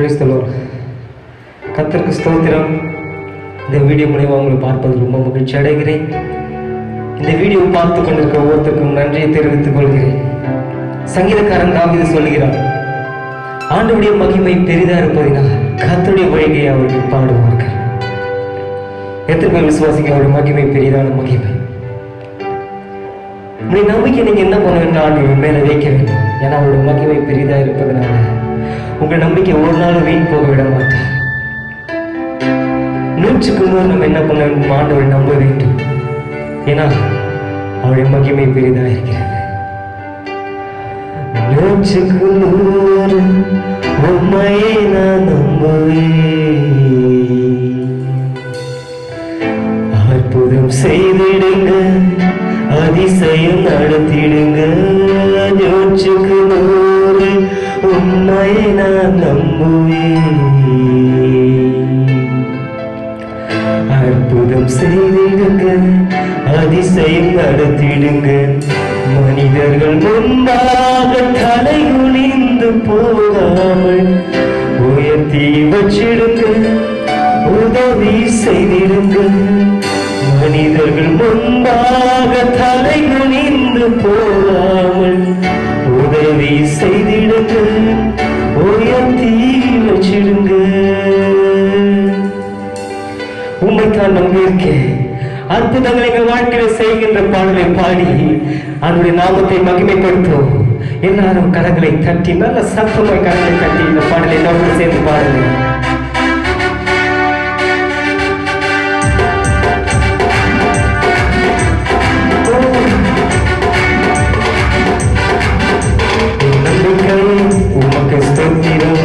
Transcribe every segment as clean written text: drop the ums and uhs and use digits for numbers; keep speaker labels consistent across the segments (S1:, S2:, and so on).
S1: Praise the Lord. கர்த்தருக்கு ஸ்தோத்திரம். இந்த வீடியோ மூலமா உங்களை பார்ப்பது ரொம்ப மகிழ்ச்சி அடைகிறேன். இந்த வீடியோ பார்த்து கொண்டிருக்க ஒவ்வொருத்தருக்கும் நன்றியை தெரிவித்துக் கொள்கிறேன். சங்கீதக்காரன் தாவீது சொல்கிறார், ஆண்டவருடைய மகிமை பெரிதா இருப்பதினால் கர்த்தருடைய வழியை அவர்கள் பாடுவார்கள். எத்தனை பேர் விசுவாசிக்க அவருடைய மகிமை பெரிதான மகிமை? உங்களுடைய நம்பிக்கை நீங்க என்ன பண்ண வேண்டும்? ஆண்டவர் மேல வைக்க வேண்டும். ஏன்னா அவருடைய மகிமை பெரிதா இருப்பதனால உங்கள் நம்பிக்கை ஒரு நாள் வீண் போக விட மாட்டார். 100க்கு 100 நம்ம என்ன பண்ண வேண்டும்? ஆண்டவரை நம்ப வேண்டும். ஏன்னா அவருடைய மகிமை பெரிதா இருக்கிறது. 100க்கு 100 உம்மையை நான் நம்புவேன். அற்புதம் செய்திடுங்க, அதிசயம் நடத்திடுங்க. 100க்கு 100 உம்மையை நான் நம்புவேன். அற்புதம் செய்திடுங்க, அதிசயம் நடத்திடுங்க. மனிதர்கள் முன்பாக தலை குனிந்து போகாமல் உயர்த்தி வச்சிடுங்க, உதவி செய்திடுங்க. மனிதர்கள் முன்பாக தலை குனிந்து போகாமல் உதவி செய்திடுங்க, உயர்த்தி வச்சிடுங்க. உண்மைத்தான் நம்பியிருக்கேன். அற்புதங்களை எங்கள் வாழ்க்கையில செய்கின்ற பாடலை பாடி அவருடைய நாமத்தை மகிமைப்படுத்தும். எல்லாரும் கரங்களை தட்டி, நல்ல சத்தமாய் கரங்களை தட்டி இந்த பாடலை நாம சேர்ந்து பாடுங்க. உமக்கு ஸ்தோத்திரம்,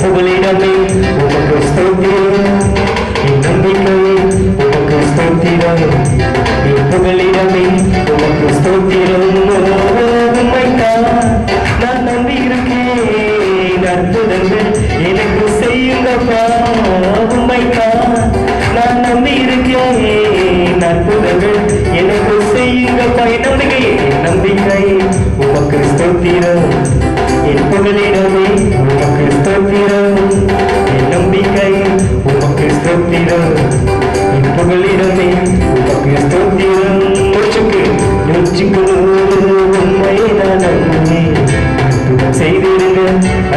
S1: புகழிடமே உமக்கு ஸ்தோத்திரம். நம்பிக்கை உமக்கு ஸ்தோத்திரம், புகழிடமே உமக்கு ஸ்தோத்திரம். உம்மைத்தான் நான் நம்பி இருக்கேன். அற்புதங்கள் எனக்கு செய்யுங்கப்பா. உம்மைத்தான் நான் நம்பி இருக்கேன். அற்புதங்கள் எனக்கு செய்யுங்கப்பா. என் நம்பிக்கை உமக்கு ஸ்தோத்திரம், என் புகழிடமே உமக்கு ஸ்தோத்திரம். என் நம்பிக்கை உமக்கு ஸ்தோத்திரம், என் புகழிடமே உமக்கு ஸ்தோத்திரம். 100க்கு 100 உம்மையை நான் நம்புவேன். அற்புதம் செய்திடுங்க,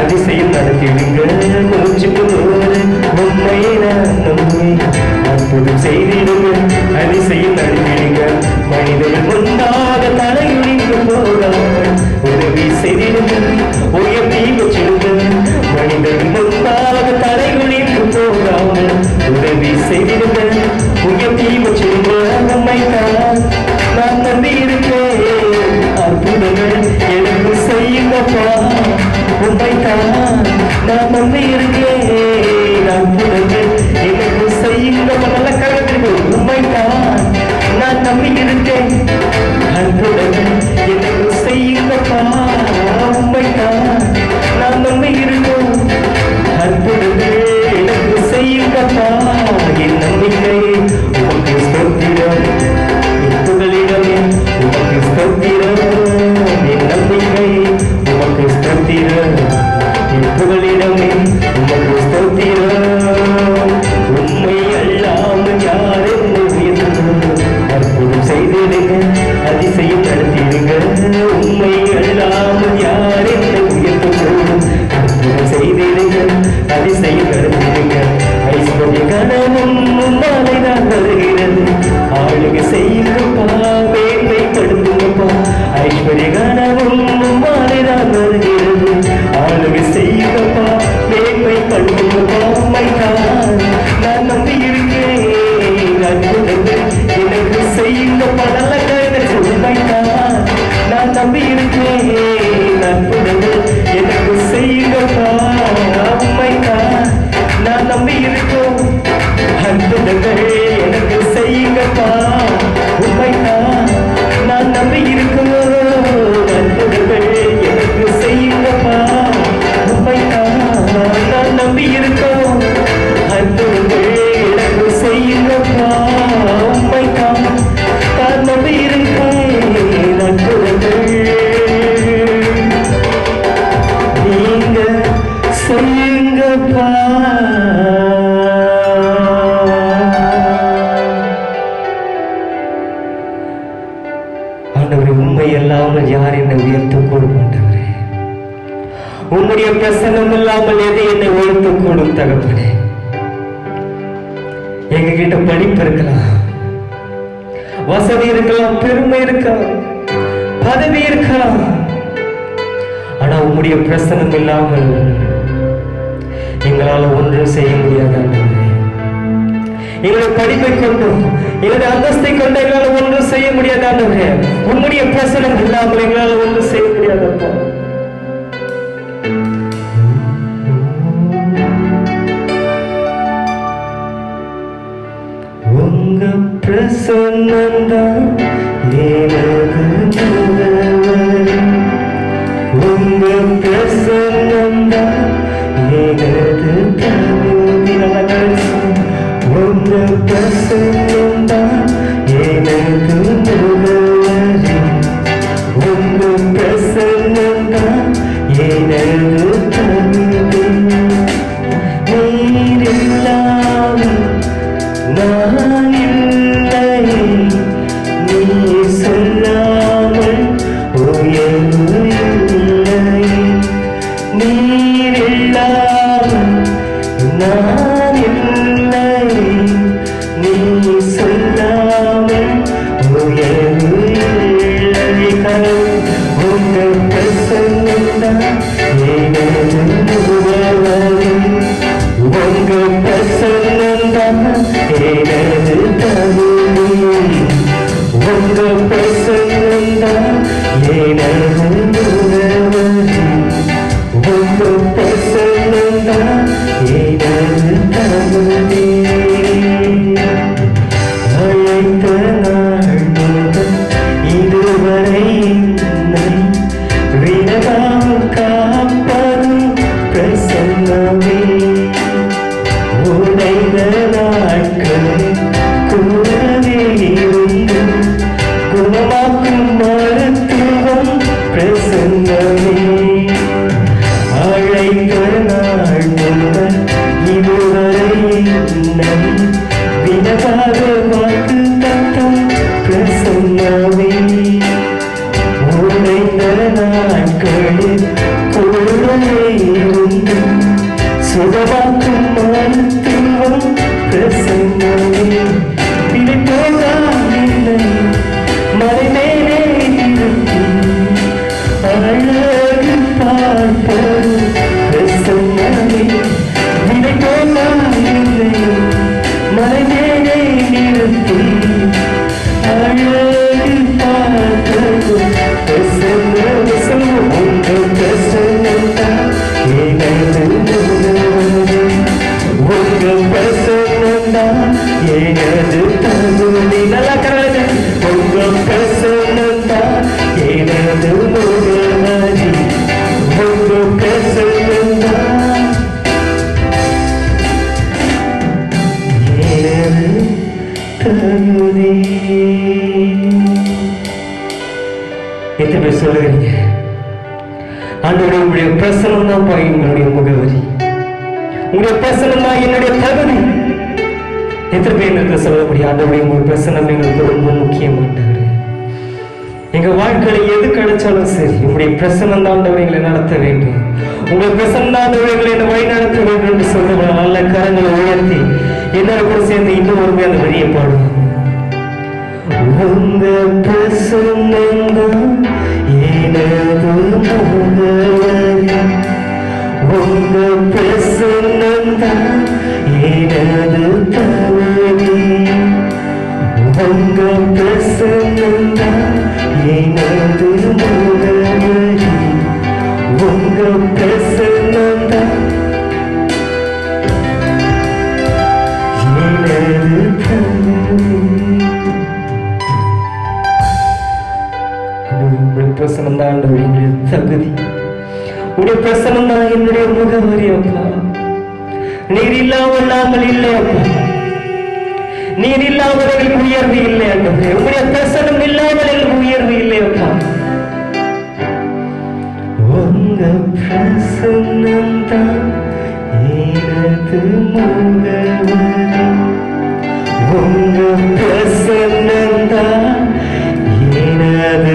S1: அதிசயம் நடத்திடுங்க. 100க்கு 100 உம்மையை நான் நம்புவேன். அற்புதம் செய்திடுங்க, அதிசயம் நடத்திடுங்க. மனிதர்கள் முன்பாக தலையுடிந்து போகாமல் உதவி செய்திடுங்க, உயர்த்தி வச்சிடுங்க. மனிதர்கள் முன்பாக தலைகுனிந்து போகாமல் உதவி செய்திடுங்க, உயர்த்தி வச்சிடுங்க. உம்மைத்தான் நான் நம்பி இருக்கேன். அற்புதங்கள் எனக்கு செய்யுங்கப்பா. உம்மைத்தான் நான் நம்பி இருக்கேன். அற்புதங்கள் எனக்கு செய்யுங்கப்பா. நல்ல கருத்து. உம்மைத்தான் நான் நம்பி இருக்கேன். அற்புதங்கள் எனக்கு செய்யுங்கப்பா. உம்மைத்தான் நான் நம்பி இருக்கேன். அற்புதங்கள் எனக்கு செய்யுங்கப்பா. என் நம்பிக்கை உமக்கு ஸ்தோத்திரம், என் புகழிடமே உமக்கு ஸ்தோத்திரம். என் நம்பிக்கை உமக்கு ஸ்தோத்திரம், என் புகழிடமே உமக்கு ஸ்தோத்திரம். உண்மை அல்லாமல் யார் என்ன உயர்ந்தது? அற்புதம் செய்திடுங்க, அதிசயம் நடத்திடுங்க. உண்மை அல்லாமல் யார் என்ன உயர்ந்தது? அற்புதம் செய்திடுங்க, அதிசயம் நடத்திடுங்க. ஐஸ்வர்ய கனவும் முன்னாலே தான் வருகிறது. ஆளுகை செய்யுங்கப்பா, மேன்மைப்படுத்துங்கப்பா. ஐஸ்வர்ய கனவும் முன்னாலே தான் வருகிறது. ஆளுகை செய்யுங்கப்பா, மேன்மைப்படுத்துங்கப்பா. உம்மைத்தான் நான் நம்பி இருக்கேன். அற்புதங்கள் எனக்கு செய்யுங்கப்பா. நல்ல கருத்து. உம்மைத்தான் நான் நம்பி இருக்கேன். அற்புதங்கள் எனக்கு செய்யுங்கப்பா. உம்மைத்தான் நான் நம்பி இருக்கோம். அற்புதங்கள் எனக்கு செய்யுங்கப்பா. உம்மைத்தான் நான் நம்பி இருக்கோம். அற்புதங்கள் எனக்கு செய்யுங்கப்பா. உம்மைத்தான் நான் நம்பி இருக்கோம். அற்புதங்கள் எனக்கு செய்யுங்கப்பா. உம்மைத்தான் நான் நம்பி இருக்கேன். அற்புதங்கள் நீங்க செய்யுங்க. ஆண்டவரே, உண்மை இல்லாமல் யார் என்னை உயர்த்தக்கூடும் ஆண்டவரே? உம்முடைய பிரசன்னம் இல்லாமல் எதை என்னை உயர்த்தக்கூடும் தகப்பனே? எங்க கிட்ட படிப்பு இருக்கலாம், வசதி இருக்கலாம், பெருமை இருக்கலாம், பதவி இருக்கலாம், ஆனா உம்முடைய பிரசன்னம் இல்லாமல் எங்களால் ஒன்றும் செய்ய முடியாது. எங்களுடைய படிப்பை கொண்டும் எங்களுடைய அந்தஸ்தை கொண்டு எங்களால் ஒன்றும் செய்ய முடியாது. உம்முடைய பிரசன்னம் இல்லாமல் எங்களால் ஒன்றும் செய்ய முடியாதப்பா. உங்க பிரசன்னம்தான் எனது முதல்வரே, உங்க பிரசன்னம்தான் எனது தகுதியாளர், உங்க பிரசன்னம்தான் எனது முதல்வரே, உங்க பிரசன்னம்தான் எனது தகுதி. நீரில்லாமல் நான் இல்லை, நீ சொல்லாமல் உயர்வு இல்லை. நீர் இல்லாமல் நான் இல்லை, நீ சொல்லாமல் உயர்வு இல்லை. உங்கள் பிரசன்னம்தான் எனது முதல்வரே, உங்கள் பிரசன்னம்தான் எனது தகுதி, உங்கள் பிரசன்னம்தான் எனது முதல்வரே, உங்கள் பிரசன்னம்தான் எனது தகுதி. அழைத்த நாள் முதல் இதுவரை என்னை விலகாமல் காப்பதும் பிரசன்னமே. உடைந்த நாட்களில் கூடவே இருந்து குணமாக்கும் மருத்துவம் பிரசன்னமே. அழைத்த நாள் முதல் இதுவரை என்னை விலகாத வாக்கு தத்தம் பிரசன்னமே. உடைந்த நாட்களில் கூடவே இருந்து சுகமாக்கும் மருத்துவம் பிரசன்னமே. இதை போகாதில்லை மலை மேலே நிறுத்தி அழகு பார்ப்பது பிரசன்னமே. இதை போகாதில்லை மலை மேலே நிறுத்தி அழகு பார்ப்பது பிரசன்னமே. உங்கள் பிரசன்னம்தான் எனது முதல்வரே, உங்கள் பிரசன்னம்தான் எனது தகுதி. நல்லா கரங்க. உங்கள் பிரசன்னம்தான் எனது முதல்வரே, உங்கள் பிரசன்னம்தான் எனது தகுதி. எத்தனை பேர் சொல்லுகிறீங்க, ஆண்டவரே உங்களுடைய பிரசனம் தான் எங்களுடைய முகவரி, உங்களுடைய பிரசனம் தான் என்னுடைய தகுதி? எத்தனை பேர் என்று சொல்ல முடியும்? ஆண்டவரே உங்களுடைய பிரசனம் எங்களுக்கு ரொம்ப முக்கியமானது. எங்க வாழ்க்கையில எது கிடைச்சாலும் சரி, உங்களுடைய பிரசனம் தான் ஆண்டவரை எங்களை நடத்த வேண்டும், உங்களுடைய பிரசனம் தான் ஆண்டவரை எங்களை வழி நடத்த வேண்டும் என்று சொல்லுவாங்க. நல்ல கரங்களை உயர்த்தி எல்லாரும் கூட சேர்ந்து இன்னும் ஒருமே அந்த வழியை பாடுவோம். உங்க பிரசனம் தான் எனது முகவரி, உங்க பிரசன்னம்தான் எனது தகுதி, உங்க பிரசன்னம்தான் எனது முதல்வரே, உங்க பிரசன்னம்தான் எனது தகுதி. பிரசனம் தான் என்னுடைய தகுதி, உடைய பிரசனம் தான் என்னுடைய முகவரி. அப்பா, நீர் இல்லாமல் நாங்கள் இல்லை. அப்பா, நீர் இல்லாமல் எங்களுக்கு உயர்வு இல்லை. ஆண்டவரே, உடைய பிரசனம் இல்லாமல் எங்களுக்கு உயர்வு இல்லை. அப்பா, உங்க பிரசனம் தான் எனது முகவரி, உங்க பிரசனம் தான் எனது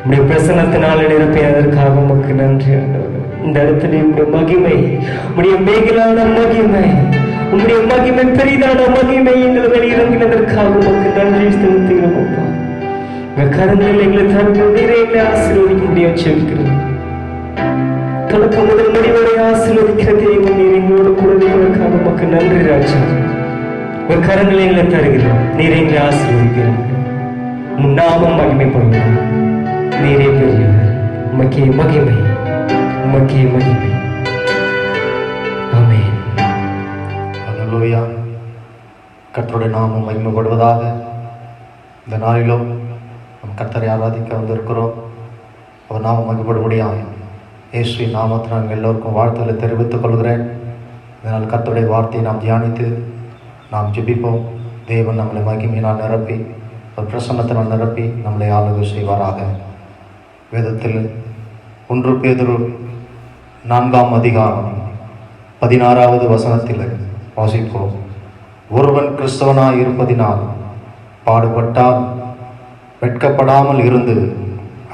S1: உடைய பிரசன்னத்தினால நிரப்பியதற்காக உமக்கு நன்றி ஆண்டவரே. இந்த இடத்துல உடைய மகிமை, உடைய மேகலான மகிமை, உங்களுடைய மகிமை பெரிதான மகிமை எங்கள் மேல் இறங்கினதற்காக உமக்கு நன்றி செலுத்துகிறோம் அப்பா. உங்கள் கரங்களில் எங்களை தரும் நீரை எங்களை ஆசீர்வதிக்க முடியும் செவிக்கிறோம். தொடக்கம் முதல் முடிவரை ஆசீர்வதிக்கிற தெய்வம் நீர் எங்களோடு கூட இருப்பதற்காக உமக்கு நன்றி ராஜா. உங்கள் கரங்களை எங்களை தருகிறோம், நீரை எங்களை ஆசீர்வதிக்கிறோம். உம் நாமம் மகிமைப்படுகிறோம். நீரே பெரியவர். உமக்கே மகிமை, உமக்கே மகிமை. ஆமென்.
S2: அல்லேலூயா. கர்த்தருடைய நாமம் மகிமைப்படுவதாக. இந்த நாளிலும் நம் கர்த்தரை ஆராதிக்க வந்திருக்கிறோம். அவர் நாமம் மகிமைப்படும்படியாக இயேசுவின் நாமத்தை நான் எல்லோருக்கும் வாழ்த்துக்களை தெரிவித்துக் கொள்கிறேன். இதனால் கர்த்தருடைய வார்த்தையை நாம் தியானித்து நாம் ஜெபிப்போம். தேவன் நம்மளை மகிமையினால் நிரப்பி, ஒரு பிரசன்னத்தினால் நிரப்பி நம்மளை ஆளுகை செய்வாராக. வேதத்தில் 1 பேதுரு 4ஆம் அதிகாரம் 16வது வசனத்தில் வாசிப்போம். ஒருவன் கிறிஸ்தவனாய் இருப்பதினால் பாடுபட்டால் வெட்கப்படாமல் இருந்து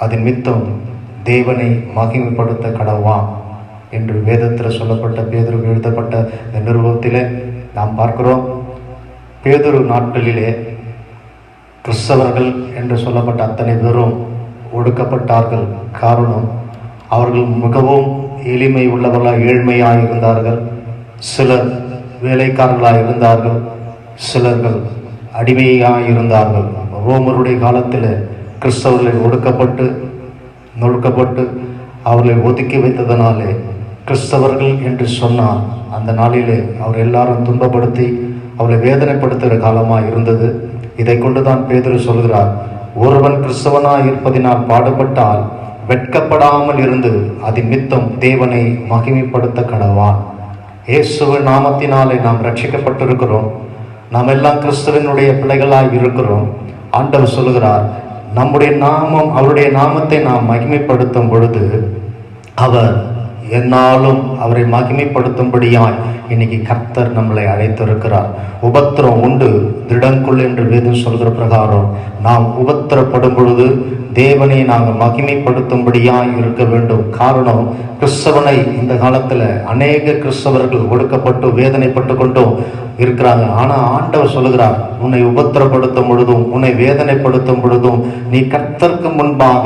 S2: அதன் மித்தம் தேவனை மகிமைப்படுத்த கடவான் என்று வேதத்தில் சொல்லப்பட்ட பேதுரு எழுதப்பட்ட இந்த நிருபத்திலே நாம் பார்க்கிறோம். பேதுரு நாட்களிலே கிறிஸ்தவர்கள் என்று சொல்லப்பட்ட அத்தனை பேரும் ஒடுக்கப்பட்டார்கள். காரணம், அவர்கள் மிகவும் எளிமை உள்ளவர்களாக ஏழ்மையாக இருந்தார்கள். சிலர் வேலைக்காரர்களாக இருந்தார்கள், சிலர்கள் அடிமையாக இருந்தார்கள். ரோமருடைய காலத்தில் கிறிஸ்தவர்களை ஒடுக்கப்பட்டு நொறுக்கப்பட்டு அவர்களை ஒதுக்கி வைத்ததனாலே கிறிஸ்தவர்கள் என்று சொன்னால் அந்த நாளிலே அவர் எல்லாரும் துன்பப்படுத்தி அவர்களை வேதனைப்படுத்துகிற காலமாக இருந்தது. இதை கொண்டுதான் பேதுரு சொல்கிறார், ஒருவன் கிறிஸ்தவனாய் இருப்பதினால் பாடுபட்டால் வெட்கப்படாமல் இருந்து அதன் மித்தம் தேவனை மகிமைப்படுத்த கடவான். இயேசுவின் நாமத்தினாலே நாம் ரட்சிக்கப்பட்டிருக்கிறோம். நாம் எல்லாம் கிறிஸ்துவனுடைய பிள்ளைகளாய் இருக்கிறோம். ஆண்டவர் சொல்கிறார், நம்முடைய நாமம், அவருடைய நாமத்தை நாம் மகிமைப்படுத்தும் பொழுது அவர் என்னாலும் அவரை மகிமைப்படுத்தும்படியாய் இன்னைக்கு கர்த்தர் நம்மளை அழைத்திருக்கிறார். உபத்திரம் உண்டு திடங்குள் என்று வேதம் சொல்கிற பிரகாரம் நாம் உபத்திரப்படும் பொழுது தேவனை நாங்கள் மகிமைப்படுத்தும்படியாய் இருக்க வேண்டும். காரணம், கிறிஸ்தவனை இந்த காலத்தில் அநேக கிறிஸ்தவர்கள் ஒடுக்கப்பட்டு வேதனைப்பட்டு கொண்டும் இருக்கிறாங்க. ஆனால் ஆண்டவர் சொல்லுகிறார், உன்னை உபத்திரப்படுத்தும் பொழுதும் உன்னை வேதனைப்படுத்தும் பொழுதும் நீ கர்த்தருக்கு முன்பாக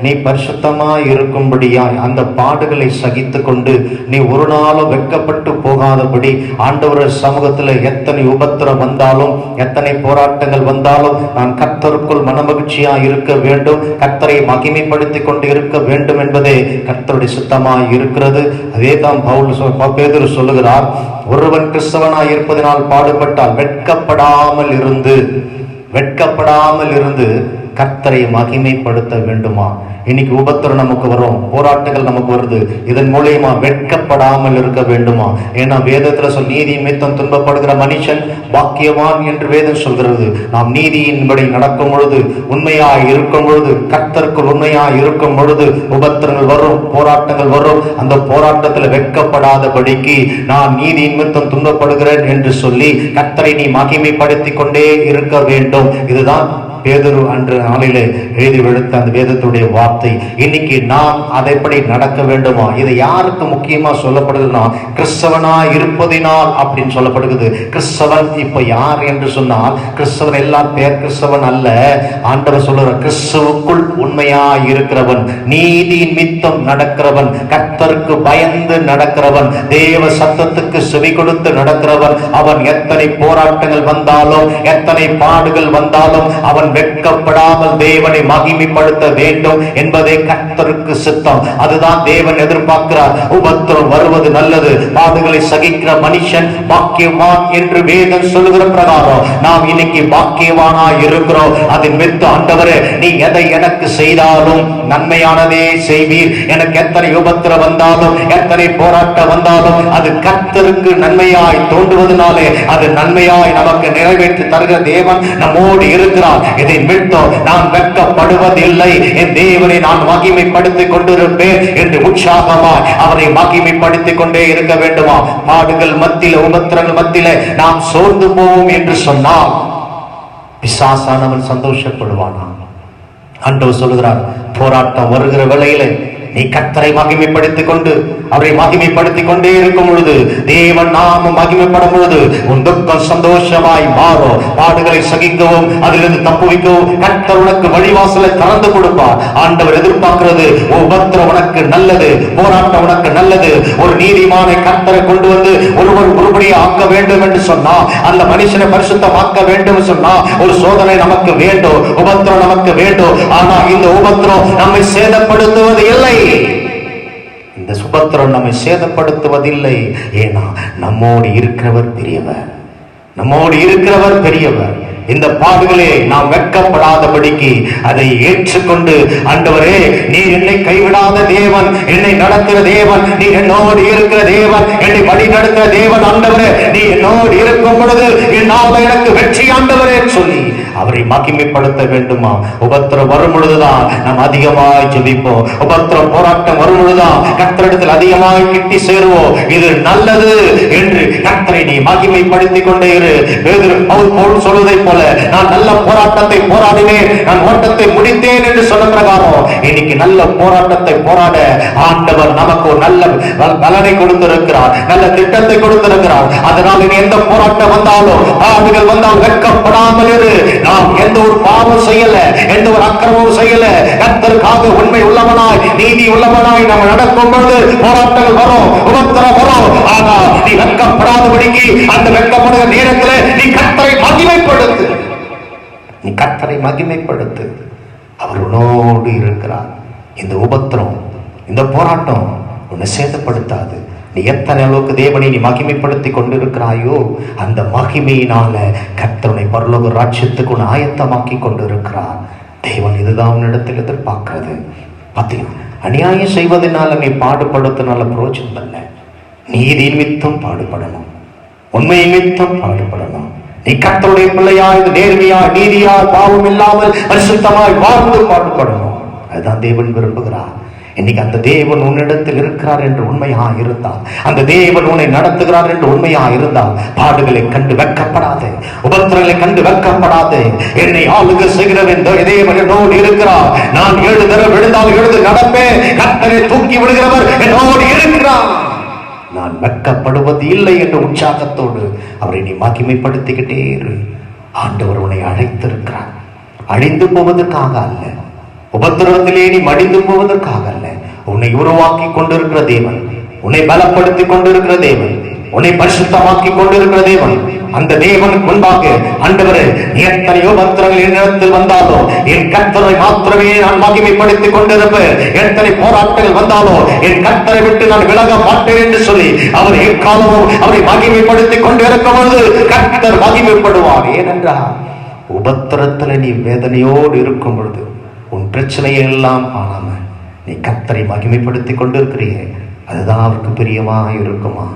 S2: நீ பரிசுத்தமாய் இருக்கும்படியாய் அந்த பாடுகளை சகித்து கொண்டு நீ ஒரு நாளும் வெட்கப்பட்டு போகாதபடி ஆண்டவர் சமூகத்தில் எத்தனை உபத்திரம் வந்தாலும் எத்தனை போராட்டங்கள் வந்தாலும் நான் கர்த்தருக்குள் மனமகிழ்ச்சியாய் இருக்க வேண்டும், கர்த்தரை மகிமைப்படுத்தி கொண்டு இருக்க வேண்டும் என்பதே கர்த்தருடைய சித்தமாய் இருக்கிறது. அதே தான் பேதுரு சொல்லுகிறார், ஒருவன் கிறிஸ்தவனாய் இருப்பதனால் பாடுபட்டால் வெட்கப்படாமல் இருந்து கர்த்தரை மகிமைப்படுத்த வேண்டுமா? இன்னைக்கு உபத்திரம் நமக்கு வரும், போராட்டங்கள் நமக்கு வருது, இதன் மூலியமா வெட்கப்படாமல் இருக்க வேண்டுமா? ஏன்னா வேதத்துல நீதி நிமித்தம் துன்பப்படுகிற மனுஷன் பாக்கியவான் என்று வேதம் சொல்கிறது. நாம் நீதியின்படி நடக்கும் பொழுது, உண்மையாய் இருக்கும் பொழுது, கர்த்தருக்குள் உண்மையாய் இருக்கும் பொழுது உபத்திரங்கள் வரும், போராட்டங்கள் வரும். அந்த போராட்டத்தில் வெட்கப்படாதபடிக்கு நான் நீதி நிமித்தம் துன்பப்படுகிறேன் என்று சொல்லி கர்த்தரை நீ மகிமைப்படுத்தி கொண்டே இருக்க வேண்டும். இதுதான் பேதுரு அன்று நாளிலே எழுதி விடுத்த அந்த வேதத்துடைய வார்த்தை. இன்னைக்கு நாம் அதைப்படி நடக்க வேண்டுமா? இது யாருக்கு முக்கியமா சொல்லப்படுதுன்னா, கிறிஸ்தவனா இருப்பதினால் அப்படின்னு சொல்லப்படுகிறது. கிறிஸ்தவன் இப்ப யார் என்று சொன்னால், கிறிஸ்தவன் எல்லாம் பேர் கிறிஸ்தவன் அல்ல. ஆண்டவர் சொல்லுற கிறிஸ்துவுக்குள் உண்மையா இருக்கிறவன், நீதி நிமித்தம் நடக்கிறவன், கர்த்தருக்கு பயந்து நடக்கிறவன், தேவ சத்தத்துக்கு செவி கொடுத்து நடக்கிறவன், அவன் எத்தனை போராட்டங்கள் வந்தாலும் எத்தனை பாடுகள் வந்தாலும் அவன் அவன் வெட்கப்படாமல் தேவனை மகிமைப்படுத்த வேண்டும் என்பதே கர்த்தருக்கு சித்தம். அதுதான் தேவன் எதிர்பார்க்கிறார். உபத்திரம் வருவது நல்லது. பாடுகளை சகிக்கிற மனுஷன் பாக்கியவான் என்று வேதம் சொல்லுகிற பிரகாரம் நாம் இன்னைக்கு பாக்கியவானாய் இருக்கிறோம். அதன் மித்து ஆண்டவரே, நீ எதை எனக்கு செய்தாலும் நன்மையானதே செய்வீர். எனக்கு எத்தனை உபத்திரம் வந்தாலும் எத்தனை போராட்டம் வந்தாலும் அது கர்த்தருக்கு நன்மையாய் தோன்றுவதனாலே அது நன்மையாய் நமக்கு நிறைவேற்றி தருகிற தேவன் நம்மோடு இருக்கிறார். இதை விட்டோ நான் வெட்கப்படுவதில்லை. என் தேவனை நான் மகிமைப்படுத்திக் கொண்டிருப்பேன் என்று உற்சாகமாய் அவரை மகிமைப்படுத்திக் கொண்டே இருக்க வேண்டுமா? பாடுகள் மத்தியில உபத்திரங்கள் மத்தியில நாம் சோர்ந்து போவோம் என்று சொன்னால் பிசாசானவன் சந்தோஷப்படுவானா? ஆண்டவர் சொல்லுகிறார், போராட்டம் வருகிற வேளையில நீ கர்த்தரை மகிமைப்படுத்திக் கொண்டு அவரை மகிமைப்படுத்திக் கொண்டே இருக்கும் பொழுது, தேவன் நாமம் மகிமைப்படும் பொழுது உன் துக்கம் சந்தோஷமாய் மாறும். பாடுகளை சகிக்கவும் அதிலிருந்து தப்புவிக்கவும் கர்த்தர் உனக்கு வழிவாசலை திறந்து கொடுப்பார். ஆண்டவர் எதிர்பார்க்கிறது உபத்திரம் உனக்கு நல்லது, போராட்டம் உனக்கு நல்லது. ஒரு நீதிமானை கர்த்தரை கொண்டு வந்து ஒருவர் ஒருபடியை ஆக்க வேண்டும் என்று சொன்னா, அந்த மனுஷனை பரிசுத்தமாக்க வேண்டும் சொன்னா ஒரு சோதனை நமக்கு வேண்டும், உபத்திரம் நமக்கு வேண்டும். ஆனா இந்த உபத்திரம் நம்மை சேதப்படுத்துவது இல்லை. இந்த சுபத்திரம் நம்மை சேதப்படுத்துவதில்லை. ஏன்னா நம்மோடு இருக்கிறவர் பெரியவர், நம்மோடு இருக்கிறவர் பெரியவர். இந்த பாடுகளே நாம் வெட்கப்படாதபடிக்கு அதை ஏற்றுக்கொண்டு, ஆண்டவரே நீர் என்னை கைவிடாத தேவன், என்னை நடத்துகிற தேவன், நீ என்னோடு இருக்கிற தேவன், என்னை வழி நடத்துகிற தேவன். ஆண்டவரே நீ என்னோடு இருக்கும் பொழுது என்னால் எனக்கு வெற்றி ஆண்டவரே சொல்லி அவரை மகிமைப்படுத்த வேண்டுமா? உபத்திரம் வரும் பொழுதுதான் நாம் அதிகமாய் ஜெபிப்போம். உபத்திரம் போராட்டம் வரும் பொழுதுதான் கர்த்தரிடத்தில் அதிகமாய் கிட்டி சேருவோம். இது நல்லது என்று கர்த்தரை நீ மகிமைப்படுத்திக் கொண்டே இரு. பவுல் சொல்வதை போல, நான் நல்ல போராட்டத்தை போராடினேன், நான் ஓட்டத்தை முடித்தேன் என்று சொன்ன பிரகாரம் இன்னைக்கு நல்ல போராட்டத்தை போராட ஆண்டவர் நமக்கு ஒரு நல்ல பலனை கொடுத்திருக்கிறார், நல்ல திட்டத்தை கொடுத்திருக்கிறார். அதனால் இனி எந்த போராட்டம் வந்தாலும் பாடுகள் வந்தால் வெட்கப்படாமல் இரு. நாம் எந்த ஒரு பாவம் செய்யல, எந்த ஒரு அக்கிரமம் செய்யல. கர்த்தருக்காக உண்மை உள்ளவனாய் நீதி உள்ளவனாய் நாம் நடக்கும் பொழுது போராட்டங்கள் வரும், உபத்திரம் வரும். ஆனால் நீ வெட்கப்படாதபடிக்கு அந்த வெட்கப்படுகிற நேரத்தில் நீ கர்த்தரை மகிமைப்படுத்து, நீ கர்த்தரை மகிமைப்படுத்து. அவர் உன்னோடு இருக்கிறார். இந்த உபத்திரம், இந்த போராட்டம் உன்னை சேதப்படுத்தாது. நீ எத்தனை அளவுக்கு தேவனை நீ மகிமைப்படுத்தி கொண்டிருக்கிறாயோ அந்த மகிமையினால கர்த்தரை பரலோக ராஜ்யத்துக்கு உன்னை ஆயத்தமாக்கி கொண்டிருக்கிறார் தேவன். இதுதான் உன்னிடத்தில் எதிர்பார்க்கிறது. பார்த்தீங்கன்னா, அநியாயம் செய்வதனால நீ பாடுபடுத்தினால பிரயோஜனம் இல்லை. நீதி நிமித்தம் பாடுபடணும், உண்மை நிமித்தம் பாடுபடணும். நீ கர்த்தருடைய பிள்ளையாய் நேர்மையாய் நீதியாய் பாவம் இல்லாமல் பரிசுத்தமாய் வாழ்ந்து பாடுபடணும். அதுதான் தேவன் விரும்புகிறார். இன்னைக்கு அந்த தேவன் உன்னிடத்தில் இருக்கிறார் என்று உண்மையா இருந்தால், அந்த தேவன் உன்னை நடத்துகிறார் என்று உண்மையா இருந்தால், பாடுகளை கண்டு வெட்கப்படாதே, உபத்திரங்களை கண்டு வெட்கப்படாதே. என்னை ஆளுக செய்கிறவன் தேவன் என்னோடு இருக்கிறார். நான் 7 தடவை விழுந்தால் 7 நடப்பேன். கர்த்தரை தூக்கி விடுகிறவர் என்னோடு இருக்கிறார். நான் வெட்கப்படுவது இல்லை என்ற உற்சாகத்தோடு அவரை நீ மகிமைப்படுத்திக்கிட்டே இரு. ஆண்டவர் உன்னை அழைத்திருக்கிறார். அழிந்து போவதற்காக அல்ல, உபத்திரவத்திலே நீ மடிந்து போவதற்காக அல்ல. உன்னை உருவாக்கி கொண்டிருக்கிற தேவன், உன்னை பலப்படுத்தி கொண்டிருக்கிற தேவன், உன்னை பரிசுத்தமாக்கி கொண்டிருக்கிற தேவன். அந்த தேவனுக்கு முன்பாக ஆண்டவரே எத்தனையோ பத்திரங்கள் என்னிடத்தில் வந்தாலும் என் கர்த்தரை மாத்திரமே நான் மகிமைப்படுத்திக் கொண்டிருப்பேன். எத்தனை போராட்டங்கள் வந்தாலும் என் கர்த்தரை விட்டு நான் விலக மாட்டேன் என்று சொல்லி அவர் எக்காலமும் அவரை மகிமைப்படுத்திக் கொண்டிருக்கும் பொழுது கர்த்தர் மகிமைப்படுவார். ஏனென்றால் உபத்திரத்துல நீ வேதனையோடு இருக்கும் பொழுது உன் பிரச்சனையை எல்லாம் காணாம நீ கர்த்தரை மகிமைப்படுத்திக் கொண்டிருக்கிறீ. அதுதான் அவருக்கு பிரியமா இருக்குமா?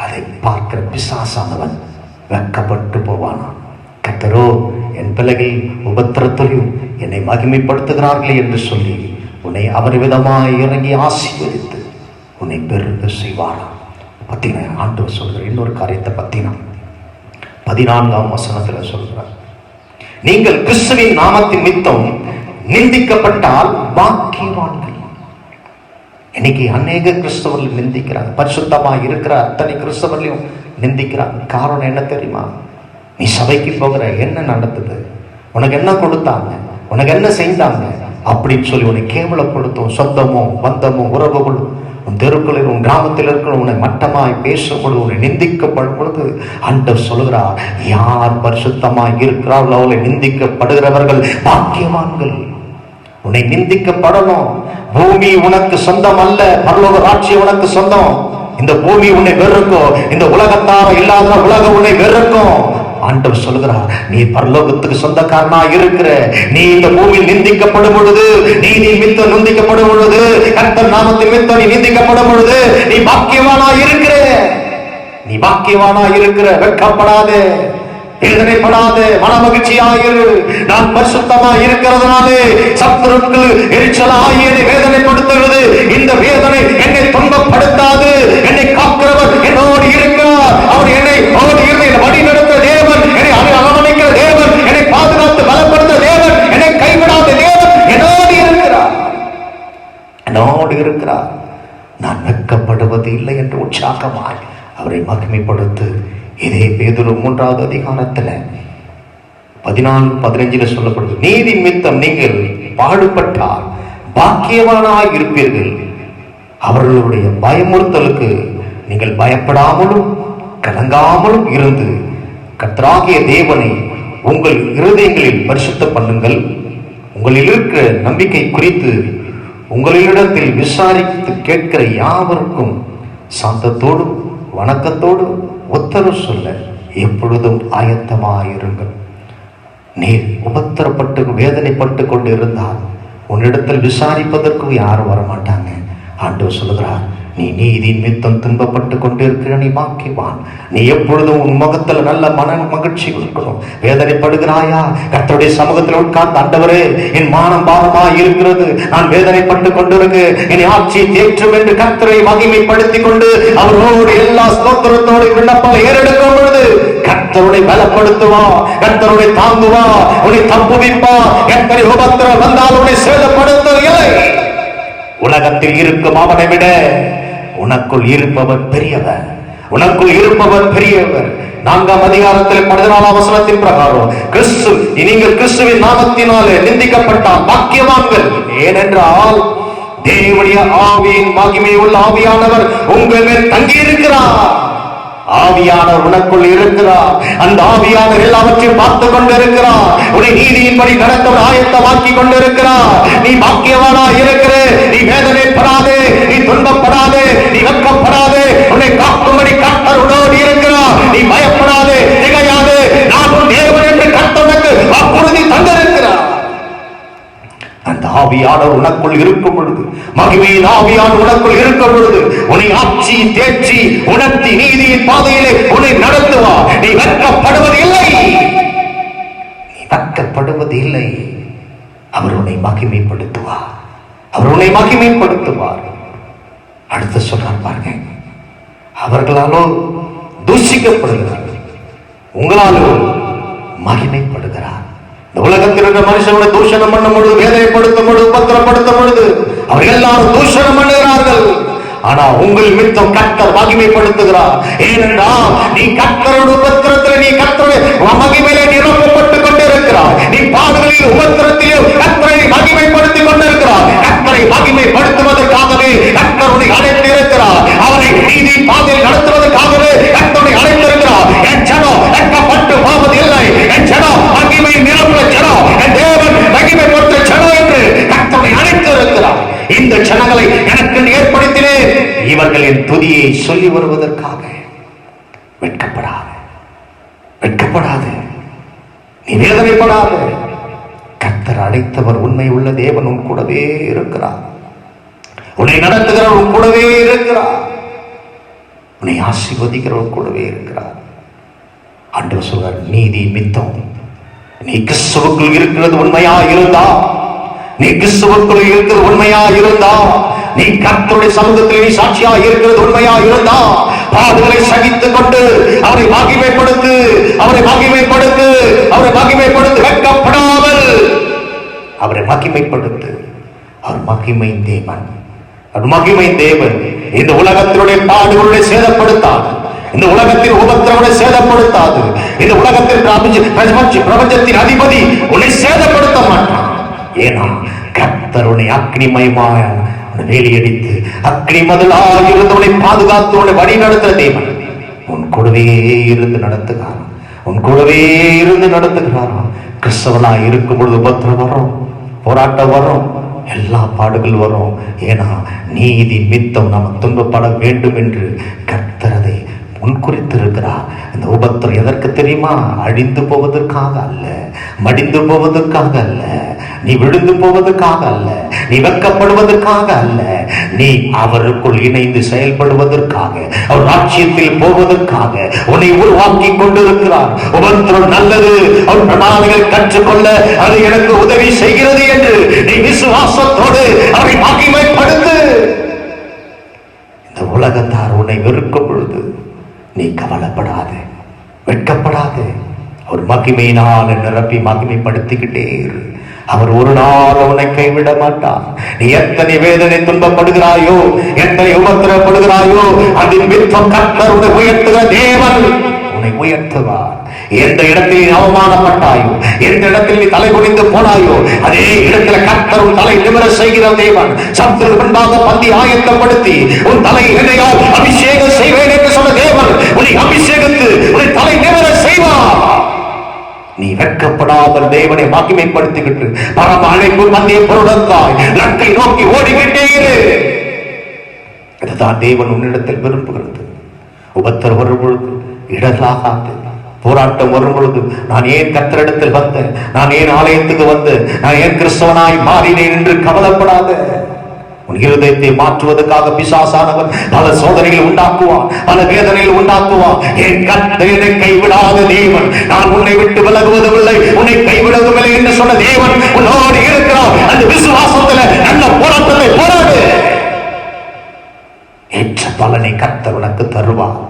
S2: அதை பார்க்கிற பிசாசானவன் வெட்கப்பட்டு போவானா? கர்த்தரோ என் பிள்ளைகள் உபத்திரத்திலும் என்னை மகிமைப்படுத்துகிறார்களே என்று சொல்லி உன்னை அவர் விதமாய் இறங்கி ஆசீர்வதித்து உன்னை பெருக செய்வானா? பத்தின ஆண்டவர் சொல்கிற இன்னொரு காரியத்தை பத்தினா 14ஆம் வசனத்துல சொல்கிறார், நீங்கள் கிறிஸ்துவின் நாமத்தின் நிமித்தம் நிந்திக்கப்பட்டால் பாக்கியவான்கள். இன்னைக்கு அநேக கிறிஸ்தவர்கள் நிந்திக்கிறாங்க. பரிசுத்தமாக இருக்கிற அத்தனை கிறிஸ்தவர்களையும் நிந்திக்கிறாங்க. காரணம் என்ன தெரியுமா? நீ சபைக்கு போகிற, என்ன நடந்தது, உனக்கு என்ன கொடுத்தாங்க, உனக்கு என்ன செய்தாங்க அப்படின்னு சொல்லி உன்னை கேவலப்படுத்தும். சொந்தமோ பந்தமோ உறவுகளும் உன் தெருக்களில் உன் கிராமத்தில் இருக்கிற உன்னை மட்டமாய் பேசப்படும், உன்னை நிந்திக்கப்படும் பொழுது ஆண்டவர் சொல்கிறார், யார் பரிசுத்தமாய் இருக்கிறார்களோ அவளை நிந்திக்கப்படுகிறவர்கள் பாக்கியவான்கள். உன்னை நிந்திக்கப்படணும். பூமி உனக்கு சொந்தம் அல்ல, பரலோக ராஜ்யம் உனக்கு சொந்தம். இந்த பூமி உன்னை வெறுக்கும், இந்த உலகத்தார இல்லாத உலகம் உன்னை வெறுக்கும். ஆண்டவர் சொல்கிறார், நீ பரலோகத்துக்கு சொந்தக்காரனா இருக்கிற. நீ இந்த பூமியில் நிந்திக்கப்படும் பொழுது, நீ நிமித்தம் நிந்திக்கப்படும் பொழுது, கர்த்தர் நாமத்தின் நிமித்தம் நீ நிந்திக்கப்படும் பொழுது நீ பாக்கியவானா இருக்கிற. நீ பாக்கியவானா இருக்கிற. வெட்கப்படாதே, வேதனைப்படாதே, மன மகிழ்ச்சியாயிரு. நான் பரிசுத்தமா இருக்கிறதுனாலே சத்துருக்கள் எரிச்சலாகி என்னை வேதனைப்படுத்துகிறது. இந்த வேதனை என்னை துன்பப்படுத்தாது. என்னை காக்கிறவர் என்னோடு இருக்கிறார். அவர் என்னை வழி நடத்த தேவன், என்னை அரவணைக்கிற தேவன், என்னை பாதுகாத்து பலப்படுத்த தேவன், என்னை கைவிடாத தேவன் என்னோடு இருக்கிறார். என்னோடு இருக்கிறார். நான் வெட்கப்படுவது இல்லை என்று உற்சாகமாய் அவரை மகிமைப்படுத்து. இதே பேதுரு 3வது அதிகாரத்துல 14-15 சொல்லப்படுது, நீதி நிமித்தம் நீங்கள் பாடுபட்டால் பாக்கியவானாய் இருப்பீர்கள். அவர்களுடைய பயமுறுத்தலுக்கு நீங்கள் பயப்படாமலும் கலங்காமலும் இருந்து கர்த்தராகிய தேவனை உங்கள் இருதயங்களில் பரிசுத்த பண்ணுங்கள். உங்களில் இருக்கிற நம்பிக்கை குறித்து உங்களிடத்தில் விசாரித்து கேட்கிற யாவருக்கும் சாந்தத்தோடும் வணக்கத்தோடு உத்தரவு சொல்ல எப்பொழுதும் ஆயத்தமாயிருங்கள். நீர் உபத்திரப்பட்டு வேதனைப்பட்டு கொண்டு இருந்தால் உன்னிடத்தில் விசாரிப்பதற்கு யாரும் வரமாட்டாங்க. ஆண்டவர் சொல்லுகிறார், நீ நீதி நிமித்தம் துன்பப்பட்டு கொண்டிருக்கிற நீ பாக்கியவான். நீ எப்பொழுதும் உன் முகத்துல நல்ல மன மகிழ்ச்சி இருக்கணும். வேதனைப்படுகிறாயா? கர்த்தருடைய சமூகத்தில் உட்கார்ந்து, ஆண்டவரே என் மானம் பாரமாய் இருக்கிறது, நான் வேதனைப்பட்டு கொண்டிருக்கு, என் ஆட்சி தேற்றும் என்று கர்த்தரை மகிமைப்படுத்தி கொண்டு அவரோடு எல்லா ஸ்தோத்திரத்தோடு விண்ணப்பம் ஏறெடுக்கும் பொழுது கர்த்தருடைய பலப்படுத்துவா, கர்த்தருடைய தாங்குவா, உன்னை தப்புவிப்பா. எத்தனை உபத்திரம் வந்தால் உன்னை சேதப்படுத்தவில்லை. உலகத்தில் இருக்கும் அவனை விட உனக்குள் இருப்பவர் பெரியவர். உனக்குள் இருப்பவர் பெரியவர். 4ஆம் அதிகாரத்தில் 14ஆம் வசனத்தின் பிரகாரம் நீங்கள் கிறிஸ்துவின் நாமத்தினாலே நிந்திக்கப்பட்டால் பாக்கியவான்கள். ஏனென்றால் தேவனுடைய ஆவியின் மகிமை உள்ள ஆவியானவர் உங்கள் மேல் தங்கி இருக்கிறார். ஆவியானவர் உனக்குள் இருக்கிறார். அந்த ஆவியானவர் எல்லாவற்றையும் பார்த்து கொண்டிருக்கிறார். உன்னை நீதியின்படி நடத்த ஆயத்தமாக்கி கொண்டிருக்கிறார். நீ பாக்கியவானா இருக்கிற. நீ வேதனைப்படாதே, நீ துன்பப்படாதே, நீ வெட்கப்படாதே. உன்னை காக்கும்படி கர்த்தர் உன்னோடு இருக்கிறார். நீ பயப்படாதே, திகையாதே. நான் உன் தேவன் என்று கர்த்தருக்கு வாக்குறுதி தந்திருக்கிறார். அந்த ஆவியானவர் உனக்குள் இருக்கும் பொழுது, மகிமையின் ஆவியானவர் உனக்குள் இருக்கும் பொழுது உன்னை ஆட்சி தேற்றி உணர்த்தி நீதியின் பாதையிலே உன்னை நடத்துவா. நீ வெட்கப்படுவது இல்லை, நீ வெட்கப்படுவது இல்லை. அவர் உன்னை மகிமைப்படுத்துவார். அவர் உன்னை மகிமைப்படுத்துவார். அடுத்து சொல்றார் பாருங்க, அவர்களாலோ தூஷிக்கப்படுகிறார்கள், உங்களாலோ மகிமைப்படுகிறார். இந்த உலகத்தில் இருக்கிற மனுஷனுடைய தூஷணம் பண்ணும் பொழுது, வேதனைப்படுத்தும் பொழுது, உபத்திரப்படுத்தும் பொழுது அவர் எல்லாரும் தூஷணம் பண்ணுகிறார்கள். ஆனா உங்கள் மித்தம் கர்த்தர் மகிமைப்படுத்துகிறார். ஏனென்றால் நீ கர்த்தரோட உபத்திரத்தில், நீ கர்த்தருடைய மகிமையிலே நிரப்பப்பட்டு கொண்டிருக்கிறார். நீ பாடுகளில் உபத்திரத்திலும் கர்த்தரை மகிமைப்படுத்திக் கொண்டிருக்கிறார். கர்த்தரை மகிமைப்படுத்துவதற்காகவே கர்த்தருடைய அழைத்து இருக்கிறார். அவரை நீதி பாதையில் நடத்துவதற்காகவே கர்த்தரை அழைத்திருக்கிறார். என் ஜனம் வெட்கப்பட்டு போவது இல்லை. என் ஜனம் மகிமை நிரப்புற ஜனம், என் தேவன் மகிமைப்படுத்த ஜனம் என்று கர்த்தரை அழைத்து இருக்கிறார். இந்த ஜனங்களை எனக்கு ஏற்படுத்தினேன், இவர்களின் துதியை சொல்லி வருவதற்காக. வெட்கப்படாது, வெட்கப்படாது, நீ வேதனைப்படாது. கர்த்தர் அழைத்தவர் உண்மை உள்ள தேவன் உன் கூடவே இருக்கிறார். உன்னை நடத்துகிறவர் உன் கூடவே இருக்கிறார். உன்னை ஆசீர்வதிக்கிறவர் கூடவே இருக்கிறார். ஆண்டவர் சொல்றார், நீதி மித்தம் நீ கிறிஸ்துவுக்குள் இருக்கிறது உண்மையா இருந்தா, நீ கிறிஸ்துவுக்குள் இருக்கிறது உண்மையா இருந்தா, நீ கர்த்தருடைய சமூகத்தில் நீ சாட்சியா இருக்கிறது உண்மையா இருந்தா, பாடுகளை சகித்துக் கொண்டு அவரை மகிமைப்படுத்து, அவரை மகிமைப்படுத்து, அவரை மகிமைப்படுத்து. வெட்கப்படாமல் அவரை மகிமைப்படுத்து. அவர் மகிமை தேவன், அவர் மகிமை தேவன். இந்த உலகத்தினுடைய பாடுகளுடைய சேதப்படுத்தாது, இந்த உலகத்தின் உபத்திரவனை சேதப்படுத்தாது. இந்த உலகத்தின் பிரபஞ்சத்தின் அதிபதி உன்னை சேதப்படுத்த மாட்டான். ஏன்னா கர்த்தருடைய அக்னிமயமான வேலியடித்து அக்னி மதிலாயிருந்து உன்னை பாதுகாத்து உன்னை வழி நடத்துற தேவன் உன் கூடவே இருந்து நடத்துகிறார். உன் கூடவே இருந்து நடத்துகிறாராம். கிறிஸ்தவனா இருக்கும் பொழுது உபத்திரம் வரும், போராட்டம் வரும், எல்லா பாடுகள் வரும். ஏன்னா நீதி மித்தம் நாம் துன்பப்பட வேண்டும் என்று கர்த்தரதை முன்குறித்து இருக்கிறார். இந்த உபத்திரம் எதற்கு தெரியுமா? அழிந்து போவதற்காக அல்ல, மடிந்து போவதற்காக அல்ல, நீ விழுந்து போவதற்காக அல்ல, நீ வெட்கப்படுவதற்காக அல்ல, நீ அவருக்குள் இணைந்து செயல்படுவதற்காக, அவர் ராஜ்யத்தில் போவதற்காக உன்னை உருவாக்கி கொண்டிருக்கிறார். உபத்திரம் நல்லது, அவர் பிரணாளிகள் கற்றுக்கொள்ள அது எனக்கு உதவி செய்கிறது என்று நீ விசுவாசத்தோடு அவரை மகிமைப்படுத்து. இந்த உலகத்தார் உன்னை வெறுக்கும் பொழுது நீ கவலைப்படாதே, வெட்கப்படாதே. அவர் மகிமையினால் நிரப்பி மகிமைப்படுத்திக்கிட்டே இரு. அவர் ஒரு நாள் உன்னை கைவிட மாட்டார். நீ எத்தனை வேதனை துன்பப்படுகிறாயோ, எத்தனை உபத்திரப்படுகிறாயோ, அதில் மித்தம் கர்த்தர் உன்னை உயர்த்துகிற தேவன் உன்னை உயர்த்துவார். எந்த இடத்தில் நீ அவமானப்பட்டாயோ, எந்த இடத்தில் நீ தலை குனிந்து போனாயோ, அதே இடத்துல கர்த்தர் உன் தலை நிமிர செய்கிற தேவன். சத்துரு முன்பாக பந்தி ஆயத்தப்படுத்தி உன் தலை எண்ணெயால் அபிஷேகம் செய்வேன் என்று சொன்ன தேவன் உன்னை அபிஷேகத்து உன்னை தலை நிமிர செய்வார். நீ வெட்கப்படாமல் தேவனை மகிமைப்படுத்திக்கிட்டு பரம அழைப்பு மத்திய பொருளத்தாய் லக்கை நோக்கி ஓடிக்கிட்டே இரு. இதுதான் தேவன் உன்னிடத்தில் விரும்புகிறது. உபத்திரம் வரும் பொழுது இடலாகாது, போராட்டம் வரும் பொழுது நான் ஏன் கர்த்தரிடத்தில் வந்தேன், நான் ஏன் ஆலயத்துக்கு வந்தேன், நான் ஏன் கிறிஸ்தவனாய் மாறினேன் என்று கவலைப்படாத. உன் இருதயத்தை மாற்றுவதற்காக பிசாசானவன் பல சோதனைகள் உண்டாக்குவான், பல வேதனைகள் உண்டாக்குவான். என் கர்த்தரை கைவிடாத தேவன், நான் உன்னை விட்டு விலகுவதுமில்லை, உன்னை கைவிடுவதில்லை என்று சொன்ன தேவன் உன்னோடு இருக்கிறார். அந்த விசுவாசத்துல நல்ல போராட்டத்தை போராடு. ஏற்ற பலனை கர்த்தர் உனக்கு தருவார்.